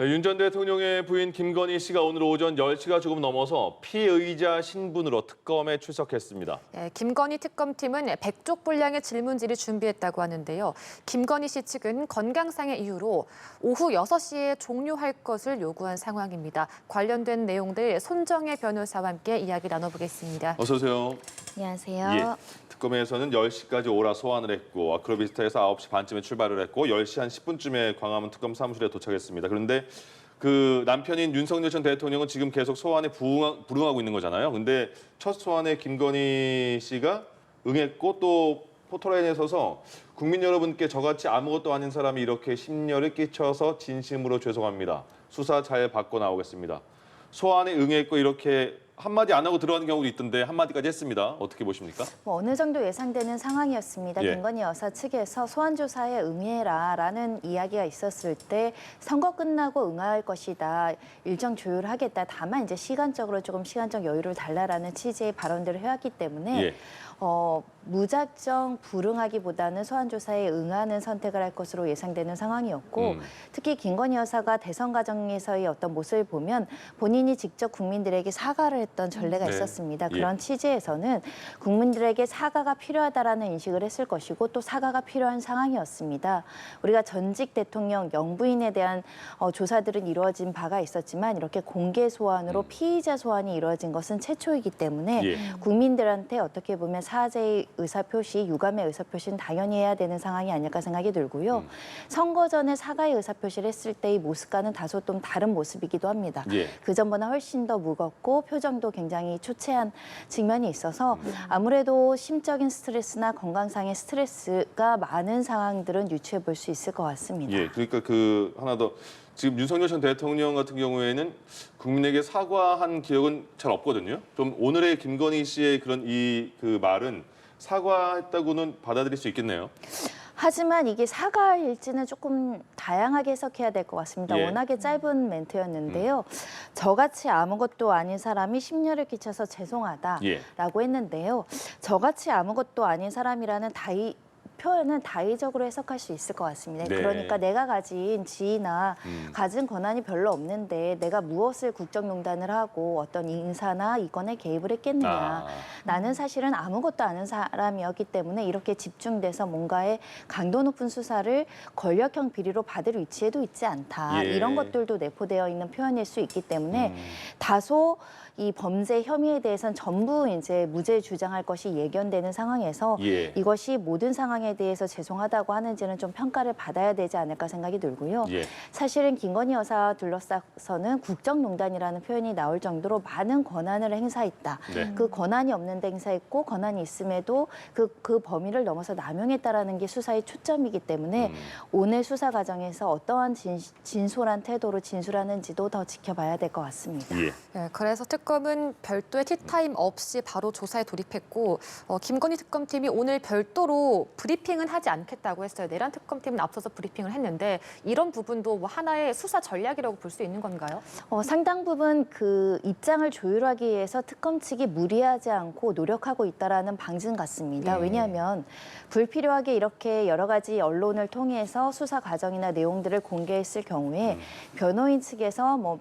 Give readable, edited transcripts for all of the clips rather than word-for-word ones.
네, 윤 전 대통령의 부인 김건희 씨가 오늘 오전 10시가 조금 넘어서 피의자 신분으로 특검에 출석했습니다. 네, 김건희 특검팀은 100쪽 분량의 질문지를 준비했다고 하는데요. 김건희 씨 측은 건강상의 이유로 오후 6시에 종료할 것을 요구한 상황입니다. 관련된 내용들 손정혜 변호사와 함께 이야기 나눠보겠습니다. 어서 오세요. 안녕하세요. 예, 특검에서는 10시까지 오라 소환을 했고 아크로비스타에서 9시 반쯤에 출발을 했고 10시 한 10분쯤에 광화문 특검 사무실에 도착했습니다. 그런데 그 남편인 윤석열 전 대통령은 지금 계속 소환에 불응하고 있는 거잖아요. 근데 첫 소환에 김건희 씨가 응했고 또 포토라인에 서서 국민 여러분께 저같이 아무것도 아닌 사람이 이렇게 심려를 끼쳐서 진심으로 죄송합니다. 수사 잘 받고 나오겠습니다. 소환에 응했고 이렇게 한마디 안 하고 들어가는 경우도 있던데 한마디까지 했습니다. 어떻게 보십니까? 어느 정도 예상되는 상황이었습니다. 예. 김건희 여사 측에서 소환 조사에 응해라라는 이야기가 있었을 때 선거 끝나고 응할 것이다. 일정 조율하겠다. 다만 이제 시간적으로 조금 시간적 여유를 달라라는 취지의 발언들을 해왔기 때문에 예. 무작정 불응하기보다는 소환 조사에 응하는 선택을 할 것으로 예상되는 상황이었고 특히 김건희 여사가 대선 과정에서의 어떤 모습을 보면 본인이 직접 국민들에게 사과를 했던 전례가 네. 있었습니다. 예. 그런 취지에서는 국민들에게 사과가 필요하다라는 인식을 했을 것이고 또 사과가 필요한 상황이었습니다. 우리가 전직 대통령 영부인에 대한 조사들은 이루어진 바가 있었지만 이렇게 공개 소환으로 피의자 소환이 이루어진 것은 최초이기 때문에 예. 국민들한테 어떻게 보면 사죄의 의사표시, 유감의 의사표시는 당연히 해야 되는 상황이 아닐까 생각이 들고요. 선거 전에 사과의 의사표시를 했을 때의 모습과는 다소 좀 다른 모습이기도 합니다. 예. 그전보다 훨씬 더 무겁고 표정도 굉장히 초췌한 측면이 있어서 아무래도 심적인 스트레스나 건강상의 스트레스가 많은 상황들은 유추해 볼 수 있을 것 같습니다. 예, 그러니까 그 하나 더 지금 윤석열 전 대통령 같은 경우에는 국민에게 사과한 기억은 잘 없거든요. 좀 오늘의 김건희 씨의 그런 그 말은 사과했다고는 받아들일 수 있겠네요. 하지만 이게 사과일지는 조금 다양하게 해석해야 될 것 같습니다. 예. 워낙에 짧은 멘트였는데요. 저같이 아무것도 아닌 사람이 심려를 끼쳐서 죄송하다라고 예. 했는데요. 저같이 아무것도 아닌 사람이라는 표현은 다의적으로 해석할 수 있을 것 같습니다. 네. 그러니까 내가 가진 지위나 가진 권한이 별로 없는데 내가 무엇을 국정농단을 하고 어떤 인사나 이권에 개입을 했겠느냐. 나는 사실은 아무것도 아는 사람이었기 때문에 이렇게 집중돼서 뭔가의 강도 높은 수사를 권력형 비리로 받을 위치에도 있지 않다. 예. 이런 것들도 내포되어 있는 표현일 수 있기 때문에 다소 이 범죄 혐의에 대해서는 전부 이제 무죄 주장할 것이 예견되는 상황에서 예. 이것이 모든 상황에 대해서 죄송하다고 하는지는 좀 평가를 받아야 되지 않을까 생각이 들고요. 예. 사실은 사실은 김건희 여사 둘러싸서는 국정농단이라는 표현이 나올 정도로 많은 권한을 행사했다. 네. 그 권한이 없는데 행사했고 권한이 있음에도 그 범위를 넘어서 남용했다라는 게 수사의 초점이기 때문에 오늘 수사 과정에서 어떠한 진솔한 태도로 진술하는지도 더 지켜봐야 될 것 같습니다. 예. 네, 그래서 특검은 별도의 티타임 없이 바로 조사에 돌입했고 김건희 특검팀이 오늘 별도로 브리핑은 하지 않겠다고 했어요. 내란 특검팀은 앞서서 브리핑을 했는데 이런 부분도 뭐 하나의 수사 전략이라고 볼 수 있는 건가요? 상당 부분 그 입장을 조율하기 위해서 특검 측이 무리하지 않고 노력하고 있다라는 방증 같습니다. 예. 왜냐하면 불필요하게 이렇게 여러 가지 언론을 통해서 수사 과정이나 내용들을 공개했을 경우에 변호인 측에서 뭐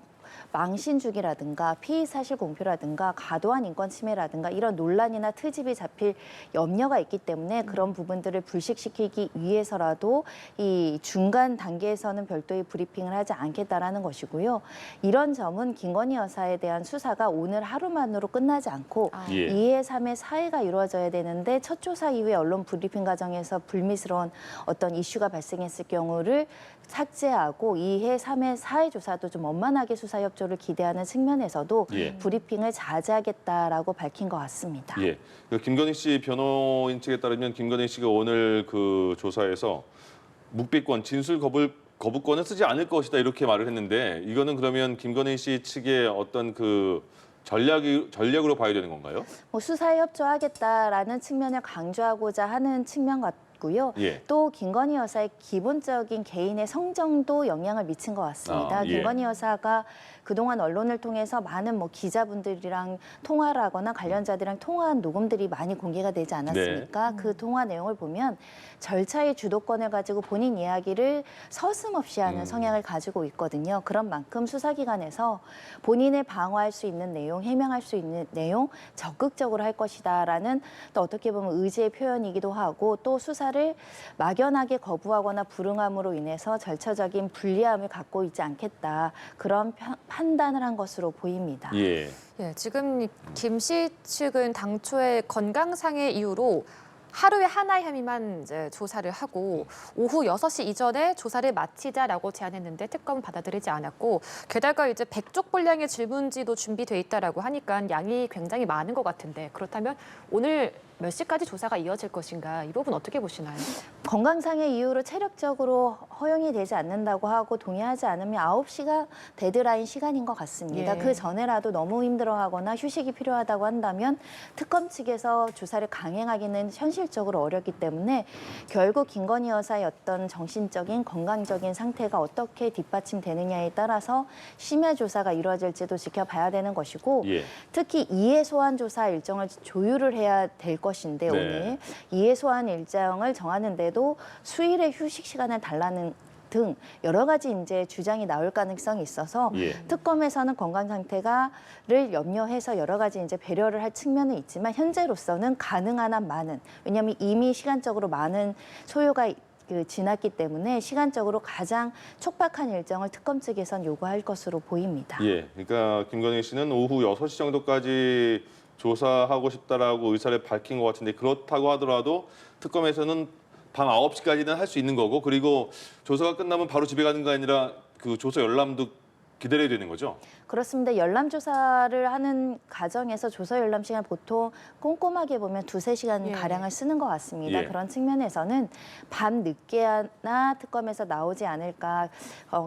망신주기라든가 피의사실 공표라든가 과도한 인권 침해라든가 이런 논란이나 트집이 잡힐 염려가 있기 때문에 그런 부분들을 불식시키기 위해서라도 이 중간 단계에서는 별도의 브리핑을 하지 않겠다라는 것이고요. 이런 점은 김건희 여사에 대한 수사가 오늘 하루만으로 끝나지 않고 예. 2회, 3회, 4회가 이루어져야 되는데 첫 조사 이후에 언론 브리핑 과정에서 불미스러운 어떤 이슈가 발생했을 경우를 삭제하고 2회, 3회, 4회 조사도 좀 원만하게 수사 협조를 기대하는 측면에서도 예. 브리핑을 자제하겠다라고 밝힌 것 같습니다. 예. 그 김건희 씨 변호인 측에 따르면 김건희 씨가 오늘 그 조사에서 묵비권, 진술 거부권을 쓰지 않을 것이다 이렇게 말을 했는데 이거는 그러면 김건희 씨 측의 어떤 그 전략으로 봐야 되는 건가요? 수사에 협조하겠다라는 측면을 강조하고자 하는 측면 있고요. 예. 또 김건희 여사의 기본적인 개인의 성정도 영향을 미친 것 같습니다. 예. 김건희 여사가 그동안 언론을 통해서 많은 기자분들이랑 통화를 하거나 관련자들이랑 통화한 녹음들이 많이 공개가 되지 않았습니까? 그 통화 내용을 보면 절차의 주도권을 가지고 본인 이야기를 서슴없이 하는 성향을 가지고 있거든요. 그런 만큼 수사기관에서 본인을 방어할 수 있는 내용, 해명할 수 있는 내용 적극적으로 할 것이다라는 또 어떻게 보면 의지의 표현이기도 하고 또 수사를 막연하게 거부하거나 불응함으로 인해서 절차적인 불리함을 갖고 있지 않겠다. 그런 판단을 한 것으로 보입니다. 예. 예, 지금 김 씨 측은 당초에 건강상의 이유로 하루에 하나의 혐의만 이제 조사를 하고 오후 6시 이전에 조사를 마치자라고 제안했는데 특검은 받아들이지 않았고 게다가 이제 100쪽 분량의 질문지도 준비돼 있다라고 하니까 양이 굉장히 많은 것 같은데 그렇다면 오늘 몇 시까지 조사가 이어질 것인가 이 부분 어떻게 보시나요? 건강상의 이유로 체력적으로 허용이 되지 않는다고 하고 동의하지 않으면 9시가 데드라인 시간인 것 같습니다. 예. 그 전에라도 너무 힘들어하거나 휴식이 필요하다고 한다면 특검 측에서 조사를 강행하기는 현실적으로 어렵기 때문에 결국 김건희 여사의 어떤 정신적인 건강적인 상태가 어떻게 뒷받침되느냐에 따라서 심야 조사가 이루어질지도 지켜봐야 되는 것이고 예. 특히 이해 소환 조사 일정을 조율을 해야 될 것인데 네. 오늘 이해 소환 일정을 정하는데도 수일의 휴식 시간을 달라는 등 여러 가지 이제 주장이 나올 가능성이 있어서 예. 특검에서는 건강 상태가를 염려해서 여러 가지 이제 배려를 할 측면은 있지만 현재로서는 가능한 한 많은 왜냐하면 이미 시간적으로 많은 소요가 지났기 때문에 시간적으로 가장 촉박한 일정을 특검 측에선 요구할 것으로 보입니다. 예. 그러니까 김건희 씨는 오후 6시 정도까지 조사하고 싶다라고 의사를 밝힌 것 같은데 그렇다고 하더라도 특검에서는 밤 9시까지는 할 수 있는 거고 그리고 조사가 끝나면 바로 집에 가는 게 아니라 그 조사 열람도 기다려야 되는 거죠? 그렇습니다. 열람 조사를 하는 과정에서 조사 열람 시간 보통 꼼꼼하게 보면 2~3시간 예. 가량을 쓰는 것 같습니다. 예. 그런 측면에서는 밤 늦게나 특검에서 나오지 않을까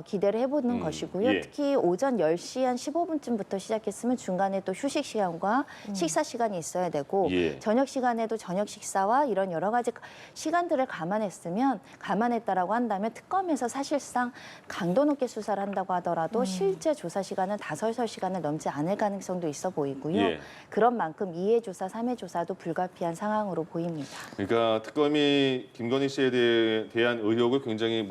기대를 해보는 것이고요. 예. 특히 오전 10시 한 15분쯤부터 시작했으면 중간에 또 휴식 시간과 식사 시간이 있어야 되고 예. 저녁 시간에도 저녁 식사와 이런 여러 가지 시간들을 감안했다라고 한다면 특검에서 사실상 강도 높게 수사를 한다고 하더라도 실제 조사 시간은 5~6시간을 넘지 않을 가능성도 있어 보이고요. 예. 그런 만큼 2회 조사, 3회 조사도 불가피한 상황으로 보입니다. 그러니까 특검이 김건희 씨에 대한 의혹을 굉장히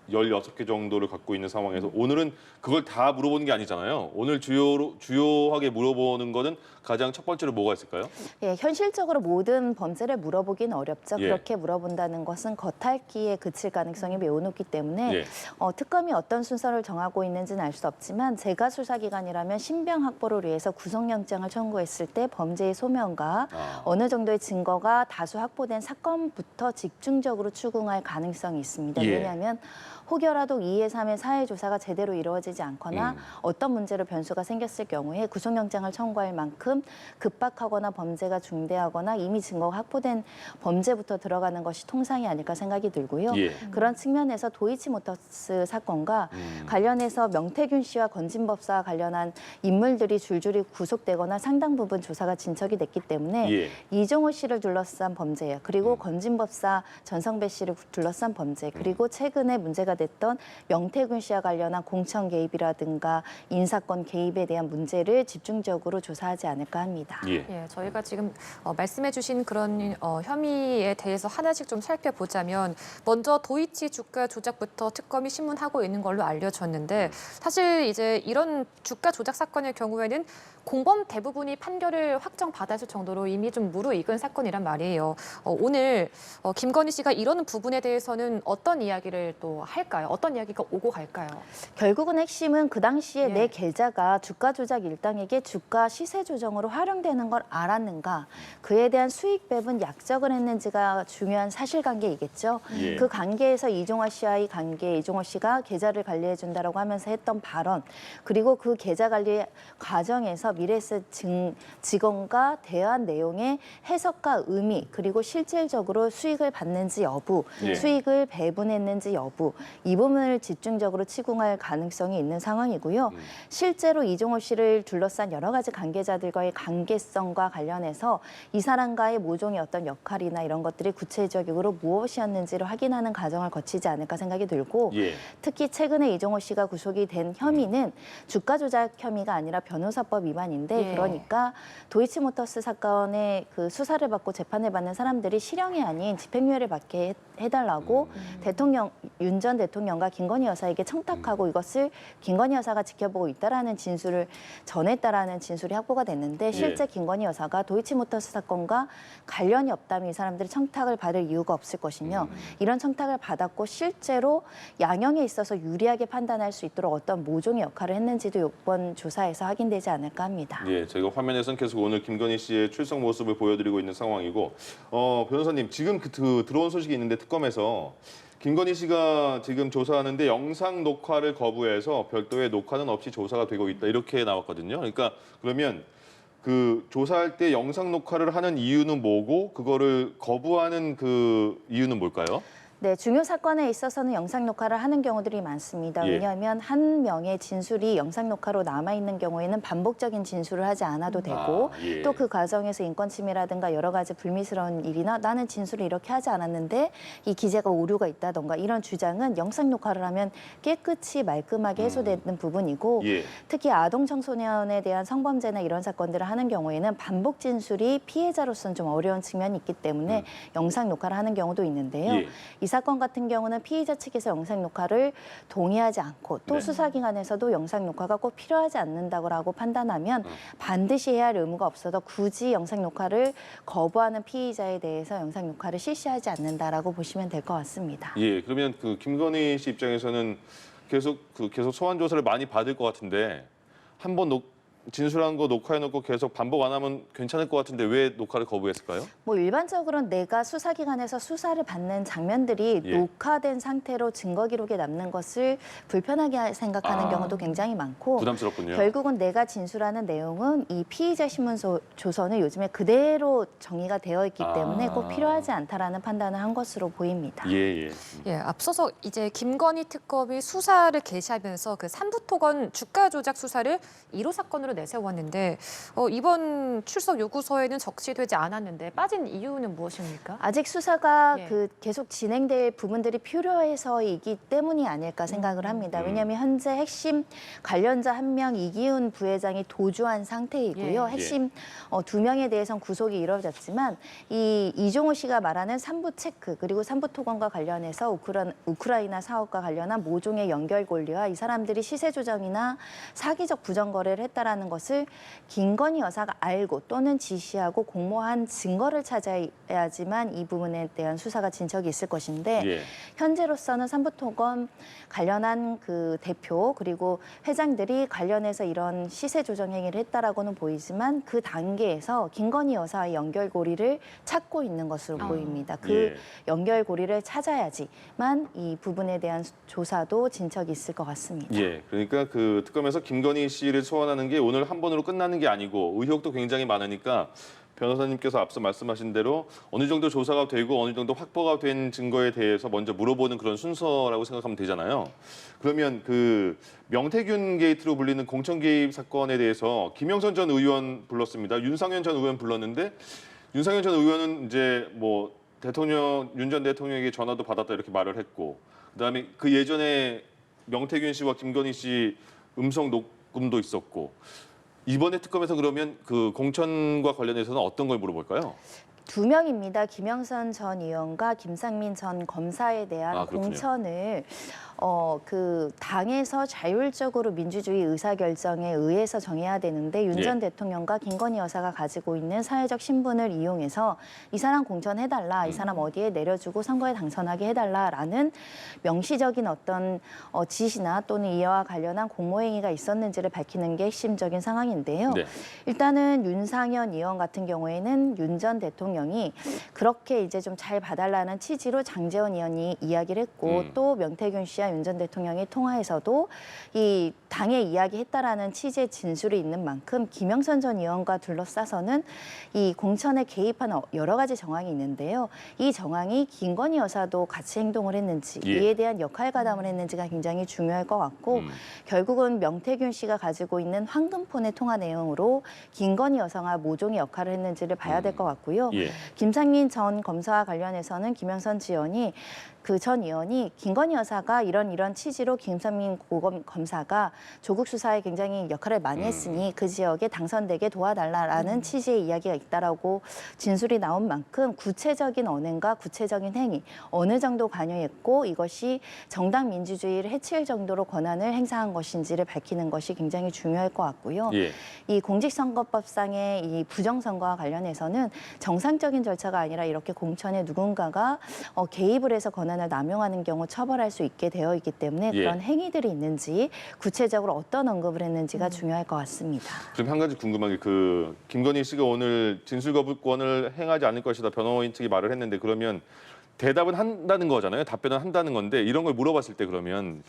16개 정도를 갖고 있는 상황에서 오늘은 그걸 다 물어보는 게 아니잖아요. 오늘 주요하게 물어보는 거는 가장 첫 번째로 뭐가 있을까요? 예, 현실적으로 모든 범죄를 물어보긴 어렵죠. 예. 그렇게 물어본다는 것은 겉핥기에 그칠 가능성이 매우 높기 때문에 예. 특검이 어떤 순서를 정하고 있는지는 알 수 없지만 제가 수사기관이라면 신병 확보를 위해서 구속영장을 청구했을 때 범죄의 소명과 어느 정도의 증거가 다수 확보된 사건부터 집중적으로 추궁할 가능성이 있습니다. 예. 왜냐하면 혹여라도 2회, 3회, 4회 조사가 제대로 이루어지지 않거나 어떤 문제로 변수가 생겼을 경우에 구속영장을 청구할 만큼 급박하거나 범죄가 중대하거나 이미 증거가 확보된 범죄부터 들어가는 것이 통상이 아닐까 생각이 들고요. 예. 그런 측면에서 도이치모터스 사건과 관련해서 명태균 씨와 건진법사와 관련한 인물들이 줄줄이 구속되거나 상당 부분 조사가 진척이 됐기 때문에 예. 이종호 씨를 둘러싼 범죄, 그리고 건진법사 전성배 씨를 둘러싼 범죄, 그리고 최근에 문제가 됐던 명태균 씨와 관련한 공천 개입이라든가 인사권 개입에 대한 문제를 집중적으로 조사하지 않을까 합니다. 예. 예, 저희가 지금 말씀해주신 그런 혐의에 대해서 하나씩 좀 살펴보자면 먼저 도이치 주가 조작부터 특검이 신문하고 있는 걸로 알려졌는데 사실 이제 이런 주가 조작 사건의 경우에는 공범 대부분이 판결을 확정받았을 정도로 이미 좀 무르익은 사건이란 말이에요. 오늘 김건희 씨가 이런 부분에 대해서는 어떤 이야기를 또 할까요? 어떤 이야기가 오고 갈까요? 결국은 핵심은 그 당시에 예. 내 계좌가 주가 조작 일당에게 주가 시세 조정으로 활용되는 걸 알았는가, 그에 대한 수익 배분 약정을 했는지가 중요한 사실관계이겠죠. 예. 그 관계에서 이종호 씨와의 관계, 이종호 씨가 계좌를 관리해 준다라고 하면서 했던 발언, 그리고 그 계좌 관리 과정에서 미래에셋 직원과 대화한 내용의 해석과 의미, 그리고 실질적으로 수익을 받는지 여부, 예. 수익을 배분했는지 여부, 이 부분을 집중적으로 치궁할 가능성이 있는 상황이고요. 실제로 이종호 씨를 둘러싼 여러 가지 관계자들과의 관계성과 관련해서 이 사람과의 모종의 어떤 역할이나 이런 것들이 구체적으로 무엇이었는지를 확인하는 과정을 거치지 않을까 생각이 들고 예. 특히 최근에 이종호 씨가 구속이 된 혐의는 주가 조작 혐의가 아니라 변호사법 위반인데 예. 그러니까 도이치모터스 사건의 그 수사를 받고 재판을 받는 사람들이 실형이 아닌 집행유예를 받게 해달라고 윤 전 대통령과 김건희 여사에게 청탁하고 이것을 김건희 여사가 지켜보고 있다라는 진술을 전했다라는 진술이 확보가 됐는데 실제 김건희 여사가 도이치모터스 사건과 관련이 없다면 이 사람들이 청탁을 받을 이유가 없을 것이며 이런 청탁을 받았고 실제로 양형에 있어서 유리하게 판단할 수 있도록 어떤 모종의 역할을 했는지도 이번 조사에서 확인되지 않을까 합니다. 예, 저희가 화면에서는 계속 오늘 김건희 씨의 출석 모습을 보여드리고 있는 상황이고, 변호사님 지금 들어온 소식이 있는데 특검에서 김건희 씨가 지금 조사하는데 영상 녹화를 거부해서 별도의 녹화는 없이 조사가 되고 있다 이렇게 나왔거든요. 그러니까 그러면 그 조사할 때 영상 녹화를 하는 이유는 뭐고 그거를 거부하는 그 이유는 뭘까요? 네, 중요 사건에 있어서는 영상 녹화를 하는 경우들이 많습니다. 예. 왜냐하면 한 명의 진술이 영상 녹화로 남아있는 경우에는 반복적인 진술을 하지 않아도 되고 예. 또 그 과정에서 인권 침해라든가 여러 가지 불미스러운 일이나 나는 진술을 이렇게 하지 않았는데 이 기재가 오류가 있다던가 이런 주장은 영상 녹화를 하면 깨끗이 말끔하게 해소되는 부분이고 예. 특히 아동 청소년에 대한 성범죄나 이런 사건들을 하는 경우에는 반복 진술이 피해자로서는 좀 어려운 측면이 있기 때문에 영상 녹화를 하는 경우도 있는데요. 예. 이 사건 같은 경우는 피의자 측에서 영상 녹화를 동의하지 않고 또 네. 수사기관에서도 영상 녹화가 꼭 필요하지 않는다고 판단하면 반드시 해야 할 의무가 없어도 굳이 영상 녹화를 거부하는 피의자에 대해서 영상 녹화를 실시하지 않는다라고 보시면 될 것 같습니다. 예, 그러면 그 김건희 씨 입장에서는 계속 소환 조사를 많이 받을 것 같은데 한번 진술한 거 녹화해놓고 계속 반복 안 하면 괜찮을 것 같은데 왜 녹화를 거부했을까요? 뭐 일반적으로는 내가 수사기관에서 수사를 받는 장면들이 예. 녹화된 상태로 증거 기록에 남는 것을 불편하게 생각하는 경우도 굉장히 많고 부담스럽군요. 결국은 내가 진술하는 내용은 이 피의자 신문 조서는 요즘에 그대로 정의가 되어 있기 때문에 꼭 필요하지 않다라는 판단을 한 것으로 보입니다. 예. 예, 앞서서 이제 김건희 특검이 수사를 개시하면서 그 삼부토건 주가 조작 수사를 1호 사건으로 내세웠는데 이번 출석 요구서에는 적시되지 않았는데 빠진 이유는 무엇입니까? 아직 수사가 예. 계속 진행될 부분들이 필요해서이기 때문이 아닐까 생각을 합니다. 왜냐하면 현재 핵심 관련자 한 명 이기훈 부회장이 도주한 상태이고요. 예. 핵심 2명에 대해서는 구속이 이루어졌지만 이 이종호 씨가 말하는 삼부 체크 그리고 삼부 토건과 관련해서 우크라이나 사업과 관련한 모종의 연결 고리와 이 사람들이 시세 조정이나 사기적 부정 거래를 했다라는 것을 김건희 여사가 알고 또는 지시하고 공모한 증거를 찾아야지만 이 부분에 대한 수사가 진척이 있을 것인데 예. 현재로서는 삼부토건 관련한 그 대표 그리고 회장들이 관련해서 이런 시세 조정 행위를 했다라고는 보이지만 그 단계에서 김건희 여사의 연결고리를 찾고 있는 것으로 보입니다. 그 예. 연결고리를 찾아야지만 이 부분에 대한 조사도 진척이 있을 것 같습니다. 예, 그러니까 그 특검에서 김건희 씨를 소환하는 게 오늘 한 번으로 끝나는 게 아니고 의혹도 굉장히 많으니까 변호사님께서 앞서 말씀하신 대로 어느 정도 조사가 되고 어느 정도 확보가 된 증거에 대해서 먼저 물어보는 그런 순서라고 생각하면 되잖아요. 그러면 그 명태균 게이트로 불리는 공천 개입 사건에 대해서 김영선 전 의원 불렀습니다. 윤상현 전 의원 불렀는데 윤상현 전 의원은 이제 뭐 윤 전 대통령에게 전화도 받았다 이렇게 말을 했고 그다음에 그 예전에 명태균 씨와 김건희 씨 음성 녹음도 있었고 이번에 특검에서 그러면 그 공천과 관련해서는 어떤 걸 물어볼까요? 2명입니다. 김영선 전 의원과 김상민 전 검사에 대한 아, 그렇군요. 공천을 그 당에서 자율적으로 민주주의 의사결정에 의해서 정해야 되는데 윤 전 예. 대통령과 김건희 여사가 가지고 있는 사회적 신분을 이용해서 이 사람 공천해달라, 이 사람 어디에 내려주고 선거에 당선하게 해달라라는 명시적인 어떤 지시나 또는 이와 관련한 공모행위가 있었는지를 밝히는 게 핵심적인 상황인데요. 네. 일단은 윤상현 의원 같은 경우에는 윤 전 대통령이 그렇게 이제 좀 잘 봐달라는 취지로 장제원 의원이 이야기를 했고 또 명태균 씨와 윤 전 대통령이 통화에서도 이 당에 이야기했다라는 취지의 진술이 있는 만큼 김영선 전 의원과 둘러싸서는 이 공천에 개입한 여러 가지 정황이 있는데요. 이 정황이 김건희 여사도 같이 행동을 했는지 예. 이에 대한 역할 가담을 했는지가 굉장히 중요할 것 같고 결국은 명태균 씨가 가지고 있는 황금폰의 통화 내용으로 김건희 여사가 모종의 역할을 했는지를 봐야 될 것 같고요. 예. 김상민 전 검사와 관련해서는 김영선 지원이 그 전 의원이 김건희 여사가 이런 취지로 김상민 검사가 조국 수사에 굉장히 역할을 많이 했으니 그 지역에 당선되게 도와달라라는 취지의 이야기가 있다라고 진술이 나온 만큼 구체적인 언행과 구체적인 행위 어느 정도 관여했고 이것이 정당 민주주의를 해칠 정도로 권한을 행사한 것인지를 밝히는 것이 굉장히 중요할 것 같고요. 예. 이 공직선거법상의 이 부정선거와 관련해서는 정상적인 절차가 아니라 이렇게 공천에 누군가가 개입을 해서 권한을 남용하는 경우 처벌할 수 있게 되어 있기 때문에 예. 그런 행위들이 있는지 구체적으로 어떤 언급을 했는지가 중요할 것 같습니다. 그럼 한 가지 궁금한 게 그 김건희 씨가 오늘 진술 거부권을 행하지 않을 것이다 변호인 측이 말을 했는데 그러면 대답은 한다는 거잖아요. 답변은 한다는 건데 이런 걸 물어봤을 때 그러면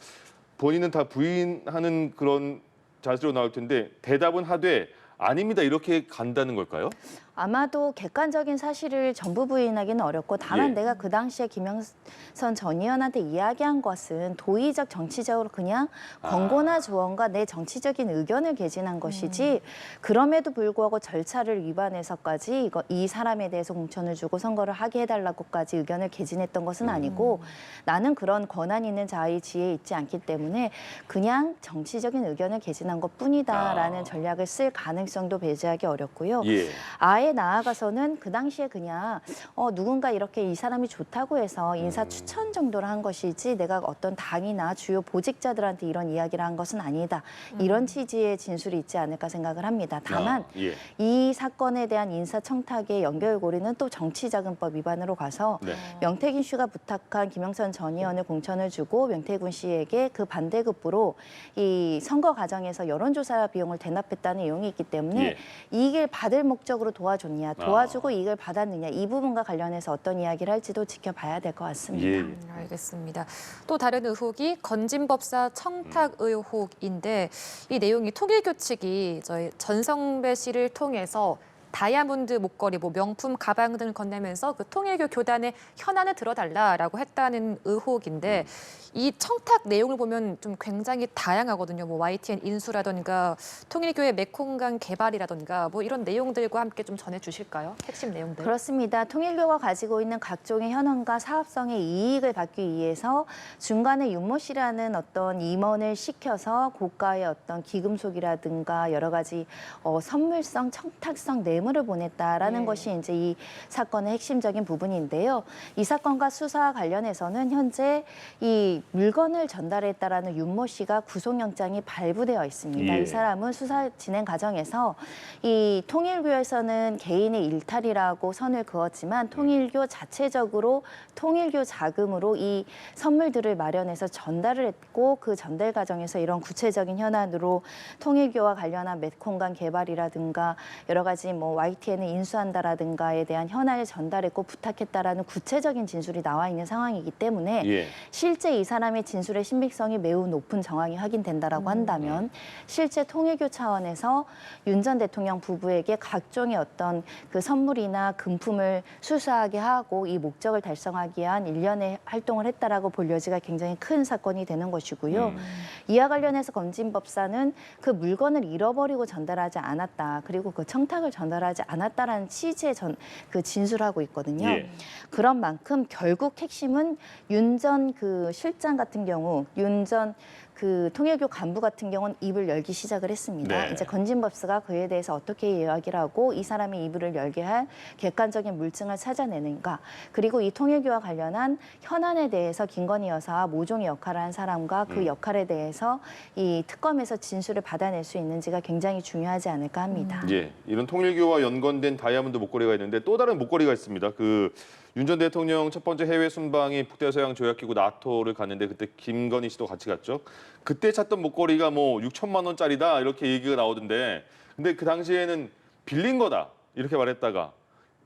본인은 다 부인하는 그런 자세로 나올 텐데 대답은 하되 아닙니다 이렇게 간다는 걸까요? 아마도 객관적인 사실을 전부 부인하기는 어렵고 다만 예. 내가 그 당시에 김영선 전 의원한테 이야기한 것은 도의적 정치적으로 그냥 권고나 조언과 내 정치적인 의견을 개진한 것이지 그럼에도 불구하고 절차를 위반해서까지 이 사람에 대해서 공천을 주고 선거를 하게 해달라고까지 의견을 개진했던 것은 아니고 나는 그런 권한 있는 자의 지혜에 있지 않기 때문에 그냥 정치적인 의견을 개진한 것뿐이다라는 전략을 쓸 가능성도 배제하기 어렵고요. 예. 아예 나아가서는 그 당시에 그냥 누군가 이렇게 이 사람이 좋다고 해서 인사 추천 정도를 한 것이지 내가 어떤 당이나 주요 보직자들한테 이런 이야기를 한 것은 아니다. 이런 취지의 진술이 있지 않을까 생각을 합니다. 다만 예. 이 사건에 대한 인사청탁의 연결고리는 또 정치자금법 위반으로 가서 네. 명태균 씨가 부탁한 김영선 전 의원을 공천을 주고 명태균 씨에게 그 반대급부로 이 선거 과정에서 여론조사 비용을 대납했다는 내용이 있기 때문에 예. 이익을 받을 목적으로 도와줬냐, 도와주고 이익을 받았느냐 이 부분과 관련해서 어떤 이야기를 할지도 지켜봐야 될 것 같습니다. 예. 알겠습니다. 또 다른 의혹이 건진법사 청탁 의혹인데 이 내용이 통일교 측이 저희 전성배 씨를 통해서 다이아몬드 목걸이, 명품 가방 등을 건네면서 그 통일교 교단의 현안을 들어달라라고 했다는 의혹인데 이 청탁 내용을 보면 좀 굉장히 다양하거든요. YTN 인수라든가 통일교의 메콩강 개발이라든가 이런 내용들과 함께 좀 전해주실까요? 핵심 내용들. 그렇습니다. 통일교가 가지고 있는 각종의 현황과 사업성의 이익을 받기 위해서 중간에 윤모 씨라는 어떤 임원을 시켜서 고가의 어떤 기금속이라든가 여러 가지 선물성, 청탁성 뇌물을 보냈다라는 것이 이제 이 사건의 핵심적인 부분인데요. 이 사건과 수사와 관련해서는 현재 이 물건을 전달했다라는 윤모 씨가 구속영장이 발부되어 있습니다. 예. 이 사람은 수사 진행 과정에서 이 통일교에서는 개인의 일탈이라고 선을 그었지만 통일교 자체적으로 통일교 자금으로 이 선물들을 마련해서 전달을 했고 그 전달 과정에서 이런 구체적인 현안으로 통일교와 관련한 메콩강 개발이라든가 여러 가지 YTN을 인수한다라든가에 대한 현안을 전달했고 부탁했다라는 구체적인 진술이 나와 있는 상황이기 때문에 예. 실제 이 사람의 진술의 신빙성이 매우 높은 정황이 확인된다라고 한다면 실제 통일교 차원에서 윤 전 대통령 부부에게 각종의 어떤 그 선물이나 금품을 수수하게 하고 이 목적을 달성하기 위한 일련의 활동을 했다라고 볼 여지가 굉장히 큰 사건이 되는 것이고요. 이와 관련해서 건진법사는 그 물건을 잃어버리고 전달하지 않았다. 그리고 그 청탁을 전달하지 않았다라는 취지의 그 진술하고 있거든요. 예. 그런 만큼 결국 핵심은 윤 전 그 실장 같은 경우, 윤 전 그 통일교 간부 같은 경우는 입을 열기 시작을 했습니다. 네. 이제 건진법사가 그에 대해서 어떻게 이야기를 하고 이 사람이 입을 열게 할 객관적인 물증을 찾아내는가. 그리고 이 통일교와 관련한 현안에 대해서 김건희 여사와 모종의 역할을 한 사람과 그 역할에 대해서 이 특검에서 진술을 받아낼 수 있는지가 굉장히 중요하지 않을까 합니다. 예, 이런 통일교와 연관된 다이아몬드 목걸이가 있는데 또 다른 목걸이가 있습니다. 윤 전 대통령 첫 번째 해외 순방이 북대서양 조약기구 나토를 갔는데 그때 김건희 씨도 같이 갔죠. 그때 찾던 목걸이가 6천만 원짜리다 이렇게 얘기가 나오던데 근데 그 당시에는 빌린 거다 이렇게 말했다가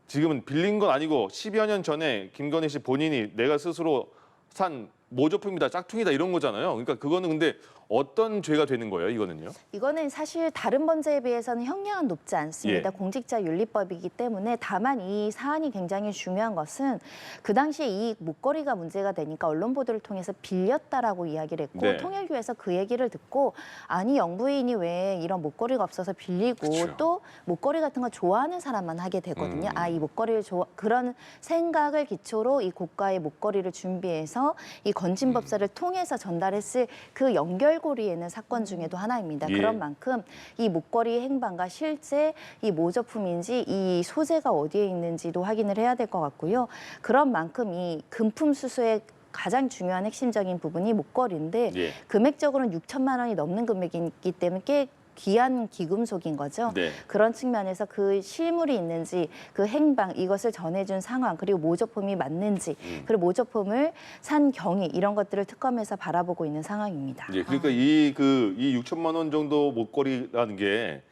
지금은 빌린 건 아니고 10여 년 전에 김건희 씨 본인이 내가 스스로 산 모조품이다, 짝퉁이다 이런 거잖아요. 그러니까 그거는 근데 어떤 죄가 되는 거예요, 이거는요? 이거는 사실 다른 범죄에 비해서는 형량은 높지 않습니다. 예. 공직자윤리법이기 때문에 다만 이 사안이 굉장히 중요한 것은 그 당시에 이 목걸이가 문제가 되니까 언론 보도를 통해서 빌렸다라고 이야기를 했고 네. 통일교에서 그 얘기를 듣고 아니 영부인이 왜 이런 목걸이가 없어서 빌리고 그쵸. 또 목걸이 같은 거 좋아하는 사람만 하게 되거든요. 아, 이 목걸이를 그런 생각을 기초로 이 고가의 목걸이를 준비해서 이 건진법사를 통해서 전달했을 그 연결고리에는 사건 중에도 하나입니다. 예. 그런 만큼 이 목걸이 행방과 실제 이 모조품인지 이 소재가 어디에 있는지도 확인을 해야 될 것 같고요. 그런 만큼 이 금품 수수의 가장 중요한 핵심적인 부분이 목걸이인데 예. 금액적으로는 6천만 원이 넘는 금액이기 때문에 꽤 귀한 귀금속인 거죠. 네. 그런 측면에서 그 실물이 있는지 그 행방 이것을 전해준 상황 그리고 모조품이 맞는지 그리고 모조품을 산 경위 이런 것들을 특검에서 바라보고 있는 상황입니다. 예, 그러니까 이 6천만 원 정도 목걸이라는 게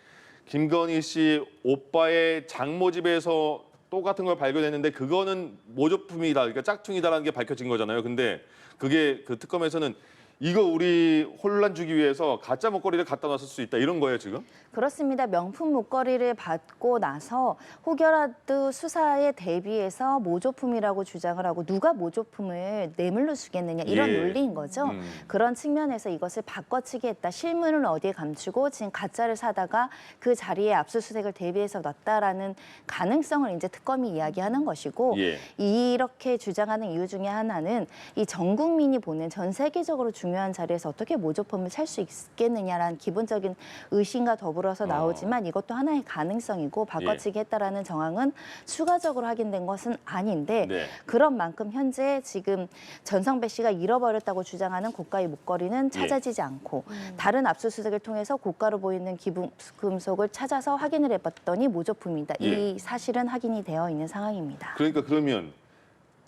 김건희 씨 오빠의 장모 집에서 똑같은 걸 발견했는데 그거는 모조품이다, 그러니까 짝퉁이다라는 게 밝혀진 거잖아요. 근데 그게 그 특검에서는 이거 우리 혼란 주기 위해서 가짜 목걸이를 갖다 놨을 수 있다 이런 거예요 지금? 그렇습니다. 명품 목걸이를 받고 나서 혹여라도 수사에 대비해서 모조품이라고 주장을 하고 누가 모조품을 뇌물로 주겠느냐 이런 예. 논리인 거죠. 그런 측면에서 이것을 바꿔치기 했다. 실물은 어디에 감추고 지금 가짜를 사다가 그 자리에 압수수색을 대비해서 놨다라는 가능성을 이제 특검이 이야기하는 것이고 예. 이렇게 주장하는 이유 중에 하나는 이 전 국민이 보는 전 세계적으로 중요한 자리에서 어떻게 모조품을 살 수 있겠느냐라는 기본적인 의심과 더불어서 나오지만 이것도 하나의 가능성이고 바꿔치기 했다라는 정황은 추가적으로 확인된 것은 아닌데 네. 그런 만큼 현재 지금 전성배 씨가 잃어버렸다고 주장하는 고가의 목걸이는 찾아지지 않고 다른 압수수색을 통해서 고가로 보이는 기금속을 찾아서 확인을 해봤더니 모조품이다. 예. 이 사실은 확인이 되어 있는 상황입니다. 그러니까 그러면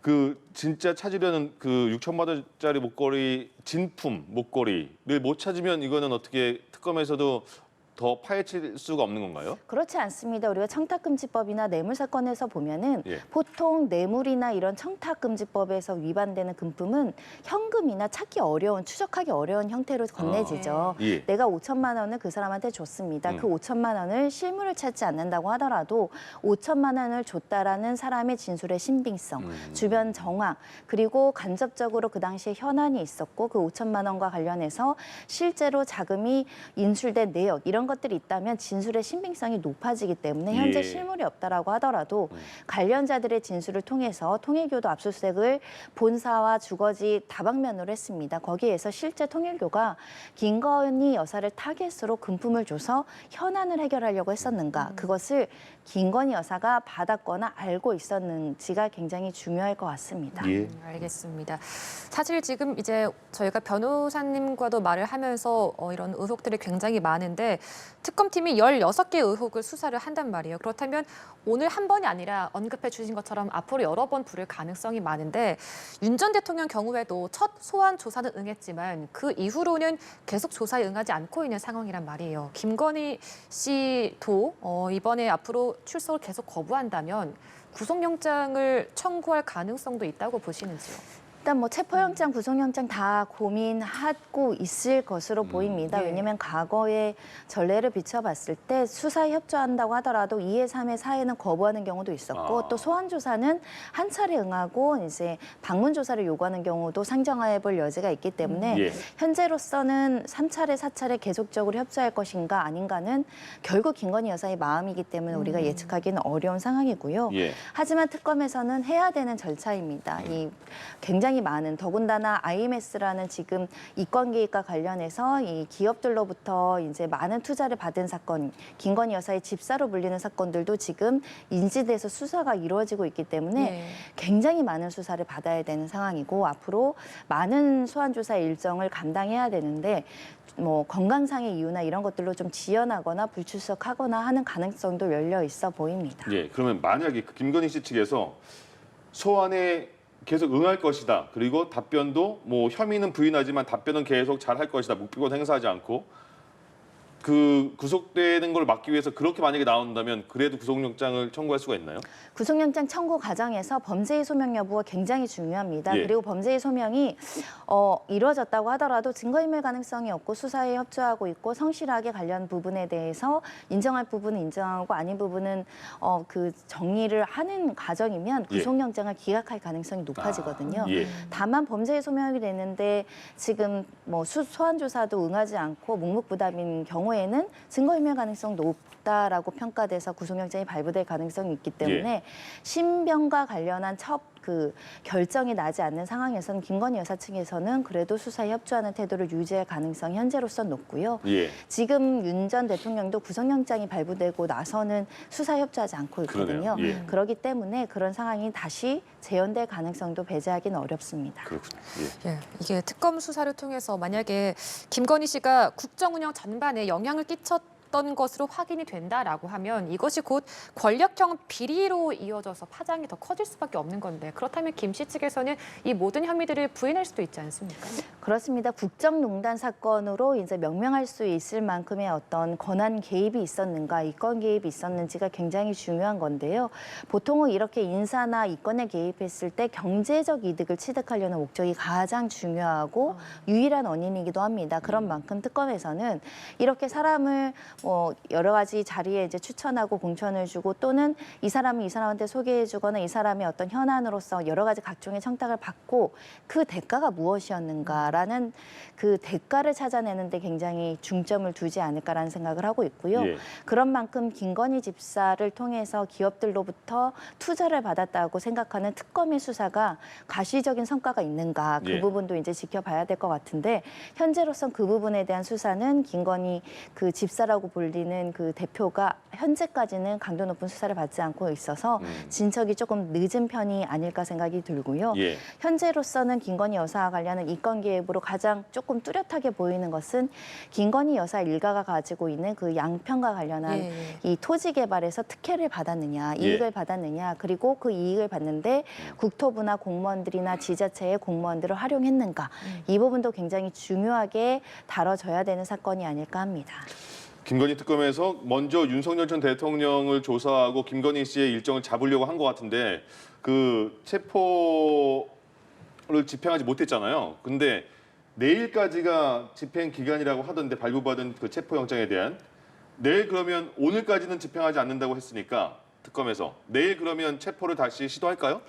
그 진짜 찾으려는 그 6천만 원짜리 목걸이 진품 목걸이를 못 찾으면 이거는 어떻게 특검에서도 더 파헤칠 수가 없는 건가요? 그렇지 않습니다. 우리가 청탁금지법이나 뇌물사건에서 보면은 예. 보통 뇌물이나 이런 청탁금지법에서 위반되는 금품은 현금이나 찾기 어려운, 추적하기 어려운 형태로 건네지죠. 예. 내가 5천만 원을 그 사람한테 줬습니다. 그 5천만 원을 실물을 찾지 않는다고 하더라도 5천만 원을 줬다라는 사람의 진술의 신빙성, 주변 정황, 그리고 간접적으로 그 당시에 현안이 있었고 그 5천만 원과 관련해서 실제로 자금이 인출된 내역 이런 것들이 있다면 진술의 신빙성이 높아지기 때문에 현재 예. 실물이 없다라고 하더라도 관련자들의 진술을 통해서 통일교도 압수수색을 본사와 주거지 다방면으로 했습니다. 거기에서 실제 통일교가 김건희 여사를 타겟으로 금품을 줘서 현안을 해결하려고 했었는가 그것을 김건희 여사가 받았거나 알고 있었는지가 굉장히 중요할 것 같습니다. 예. 알겠습니다. 사실 지금 이제 저희가 변호사님과도 말을 하면서 이런 의혹들이 굉장히 많은데 특검팀이 16개의 의혹을 수사를 한단 말이에요. 그렇다면 오늘 한 번이 아니라 언급해 주신 것처럼 앞으로 여러 번 부를 가능성이 많은데 윤 전 대통령 경우에도 첫 소환 조사는 응했지만 그 이후로는 계속 조사에 응하지 않고 있는 상황이란 말이에요. 김건희 씨도 이번에 앞으로 출석을 계속 거부한다면 구속영장을 청구할 가능성도 있다고 보시는지요? 일단 뭐 체포영장, 구속영장 다 고민하고 있을 것으로 보입니다. 네. 왜냐하면 과거의 전례를 비춰봤을 때 수사에 협조한다고 하더라도 2회, 3회, 4회는 거부하는 경우도 있었고 또 소환조사는 한 차례 응하고 이제 방문조사를 요구하는 경우도 상정해 볼 여지가 있기 때문에 예. 현재로서는 3차례, 4차례 계속적으로 협조할 것인가 아닌가는 결국 김건희 여사의 마음이기 때문에 우리가 예측하기는 어려운 상황이고요. 예. 하지만 특검에서는 해야 되는 절차입니다. 이 굉장히 많은 더군다나 IMS라는 지금 이권 개입과 관련해서 이 기업들로부터 이제 많은 투자를 받은 사건, 김건희 여사의 집사로 불리는 사건들도 지금 인지돼서 수사가 이루어지고 있기 때문에 네. 굉장히 많은 수사를 받아야 되는 상황이고 앞으로 많은 소환 조사 일정을 감당해야 되는데 뭐 건강상의 이유나 이런 것들로 좀 지연하거나 불출석하거나 하는 가능성도 열려 있어 보입니다. 예. 그러면 만약에 그 김건희 씨 측에서 소환에 계속 응할 것이다. 그리고 답변도 뭐 혐의는 부인하지만 답변은 계속 잘 할 것이다. 묵비권 행사하지 않고 그 구속되는 걸 막기 위해서 그렇게 만약에 나온다면 그래도 구속영장을 청구할 수가 있나요? 구속영장 청구 과정에서 범죄의 소명 여부가 굉장히 중요합니다. 예. 그리고 범죄의 소명이 이루어졌다고 하더라도 증거인멸 가능성이 없고 수사에 협조하고 있고 성실하게 관련 부분에 대해서 인정할 부분은 인정하고 아닌 부분은 그 정리를 하는 과정이면 예. 구속영장을 기각할 가능성이 높아지거든요. 예. 다만 범죄의 소명이 되는데 지금 뭐 소환 조사도 응하지 않고 묵묵부답인 경우에는 증거인멸 가능성 높다라고 평가돼서 구속영장이 발부될 가능성이 있기 때문에 신병과 관련한 그 결정이 나지 않는 상황에서는 김건희 여사 측에서는 그래도 수사에 협조하는 태도를 유지할 가능성이 현재로서는 높고요. 예. 지금 윤 전 대통령도 구속영장이 발부되고 나서는 수사에 협조하지 않고 있거든요. 그러네요. 예. 그렇기 때문에 그런 상황이 다시 재현될 가능성도 배제하기는 어렵습니다. 그렇군요. 예, 이게 특검 수사를 통해서 만약에 김건희 씨가 국정 운영 전반에 영향을 끼쳤던 것으로 확인이 된다라고 하면 이것이 곧 권력형 비리로 이어져서 파장이 더 커질 수밖에 없는 건데 그렇다면 김 씨 측에서는 이 모든 혐의들을 부인할 수도 있지 않습니까? 그렇습니다. 국정농단 사건으로 이제 명명할 수 있을 만큼의 어떤 권한 개입이 있었는가, 이권 개입이 있었는지가 굉장히 중요한 건데요. 보통은 이렇게 인사나 이권에 개입했을 때 경제적 이득을 취득하려는 목적이 가장 중요하고 유일한 원인이기도 합니다. 그런 만큼 특검에서는 이렇게 사람을 여러 가지 자리에 이제 추천하고 공천을 주고 또는 이 사람을 이 사람한테 소개해주거나 이 사람의 어떤 현안으로서 여러 가지 각종의 청탁을 받고 그 대가가 무엇이었는가라는 그 대가를 찾아내는데 굉장히 중점을 두지 않을까라는 생각을 하고 있고요. 예. 그런 만큼 김건희 집사를 통해서 기업들로부터 투자를 받았다고 생각하는 특검의 수사가 가시적인 성과가 있는가 그 예. 부분도 이제 지켜봐야 될 것 같은데 현재로선 그 부분에 대한 수사는 김건희 그 집사라고 불리는 그 대표가 현재까지는 강도 높은 수사를 받지 않고 있어서 진척이 조금 늦은 편이 아닐까 생각이 들고요. 예. 현재로서는 김건희 여사와 관련한 이권 개입으로 가장 조금 뚜렷하게 보이는 것은 김건희 여사 일가가 가지고 있는 그 양평과 관련한 이 토지 개발에서 특혜를 받았느냐, 이익을 받았느냐, 그리고 그 이익을 받는데 국토부나 공무원들이나 지자체의 공무원들을 활용했는가, 이 부분도 굉장히 중요하게 다뤄져야 되는 사건이 아닐까 합니다. 김건희 특검에서 먼저 윤석열 전 대통령을 조사하고 김건희 씨의 일정을 잡으려고 한 것 같은데 그 체포를 집행하지 못했잖아요. 근데 내일까지가 집행 기간이라고 하던데 발부받은 그 체포영장에 대한 내일 그러면 오늘까지는 집행하지 않는다고 했으니까 특검에서 내일 그러면 체포를 다시 시도할까요?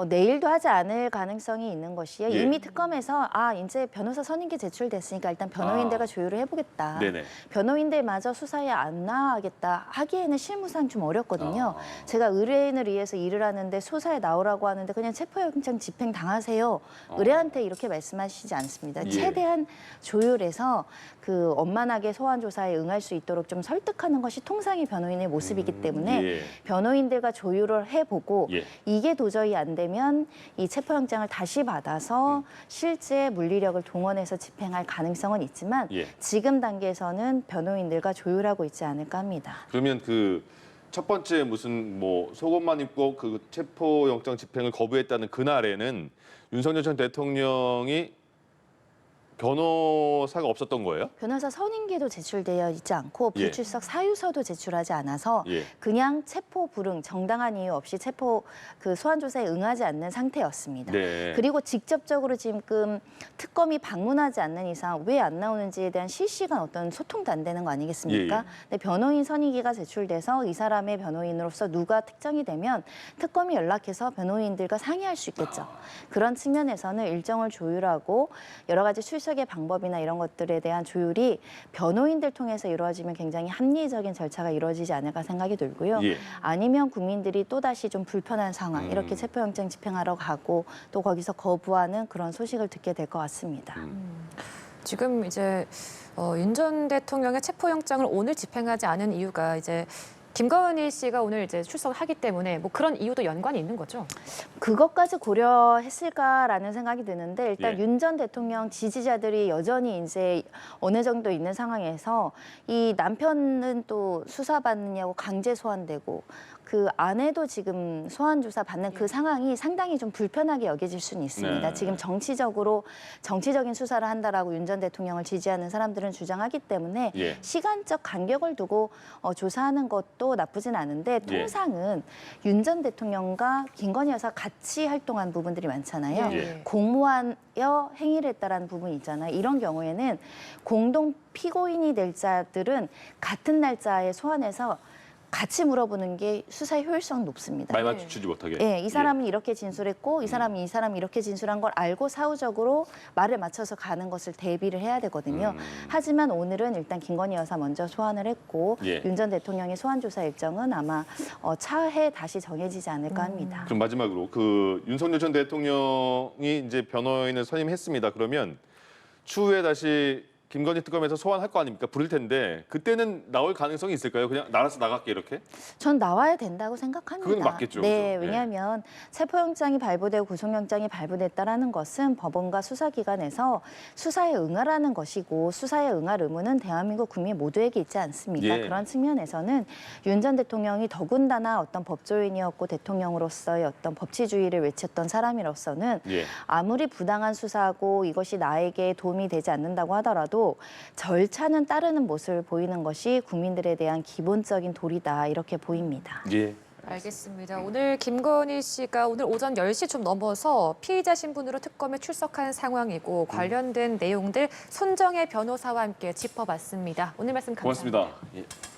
내일도 하지 않을 가능성이 있는 것이요. 예. 이미 특검에서 이제 변호사 선임기 제출됐으니까 일단 변호인들과 조율을 해보겠다. 네네. 변호인들마저 수사에 안 나가겠다 하기에는 실무상 좀 어렵거든요. 제가 의뢰인을 위해서 일을 하는데 수사에 나오라고 하는데 그냥 체포영장 집행 당하세요. 의뢰한테 이렇게 말씀하시지 않습니다. 예. 최대한 조율해서 그 원만하게 소환 조사에 응할 수 있도록 좀 설득하는 것이 통상의 변호인의 모습이기 때문에 예. 변호인들과 조율을 해보고 예. 이게 도저히 안 되면 이 체포영장을 다시 받아서 실제 물리력을 동원해서 집행할 가능성은 있지만 예. 지금 단계에서는 변호인들과 조율하고 있지 않을까 합니다. 그러면 그 첫 번째 무슨 뭐 속옷만 입고 그 체포영장 집행을 거부했다는 그날에는 윤석열 전 대통령이 변호사가 없었던 거예요? 변호사 선임계도 제출되어 있지 않고 예. 불출석 사유서도 제출하지 않아서 예. 그냥 체포 불응, 정당한 이유 없이 체포 그 소환 조사에 응하지 않는 상태였습니다. 네. 그리고 직접적으로 지금 특검이 방문하지 않는 이상 왜 안 나오는지에 대한 실시간 어떤 소통도 안 되는 거 아니겠습니까? 예, 예. 근데 변호인 선임기가 제출돼서 이 사람의 변호인으로서 누가 특정이 되면 특검이 연락해서 변호인들과 상의할 수 있겠죠. 그런 측면에서는 일정을 조율하고 여러 가지 출석의 방법이나 이런 것들에 대한 조율이 변호인들 통해서 이루어지면 굉장히 합리적인 절차가 이루어지지 않을까 생각이 들고요. 예. 아니면 국민들이 또다시 좀 불편한 상황, 이렇게 체포영장 집행하러 가고 또 거기서 거부하는 그런 소식을 듣게 될 것 같습니다. 지금 이제 윤 전 대통령의 체포영장을 오늘 집행하지 않은 이유가 이제 김건희 씨가 오늘 이제 출석하기 때문에 뭐 그런 이유도 연관이 있는 거죠? 그것까지 고려했을까라는 생각이 드는데 일단 예. 윤 전 대통령 지지자들이 여전히 이제 어느 정도 있는 상황에서 이 남편은 또 수사받느냐고 강제 소환되고 그 아내도 지금 소환 조사 받는 그 상황이 상당히 좀 불편하게 여겨질 수는 있습니다. 네. 지금 정치적인 수사를 한다라고 윤 전 대통령을 지지하는 사람들은 주장하기 때문에 예. 시간적 간격을 두고 조사하는 것도 나쁘진 않은데 예. 통상은 윤 전 대통령과 김건희 여사 같이 활동한 부분들이 많잖아요. 예. 공모하여 행위를 했다라는 부분이 있잖아요. 이런 경우에는 공동 피고인이 될 자들은 같은 날짜에 소환해서 같이 물어보는 게 수사의 효율성은 높습니다. 말 맞추지 못하게. 예, 이 사람은 이렇게 진술했고 이 사람이 이렇게 진술한 걸 알고 사후적으로 말을 맞춰서 가는 것을 대비를 해야 되거든요. 하지만 오늘은 일단 김건희 여사 먼저 소환을 했고 예. 윤 전 대통령의 소환 조사 일정은 아마 차후에 다시 정해지지 않을까 합니다. 그럼 마지막으로 그 윤석열 전 대통령이 이제 변호인을 선임했습니다. 그러면 추후에 다시 김건희 특검에서 소환할 거 아닙니까? 부를 텐데 그때는 나올 가능성이 있을까요? 그냥 나라서 나갈게 이렇게? 전 나와야 된다고 생각합니다. 그건 맞겠죠, 네, 그죠? 왜냐하면 체포영장이 발부되고 구속영장이 발부됐다라는 것은 법원과 수사기관에서 수사에 응하라는 것이고 수사에 응할 의무는 대한민국 국민 모두에게 있지 않습니까? 예. 그런 측면에서는 윤 전 대통령이 더군다나 어떤 법조인이었고 대통령으로서의 어떤 법치주의를 외쳤던 사람이로서는 예. 아무리 부당한 수사고 이것이 나에게 도움이 되지 않는다고 하더라도 절차는 따르는 모습을 보이는 것이 국민들에 대한 기본적인 도리다 이렇게 보입니다. 예. 알겠습니다. 오늘 김건희 씨가 오늘 오전 10시 좀 넘어서 피의자 신분으로 특검에 출석한 상황이고 관련된 내용들 손정혜 변호사와 함께 짚어봤습니다. 오늘 말씀 감사합니다. 고맙습니다. 예.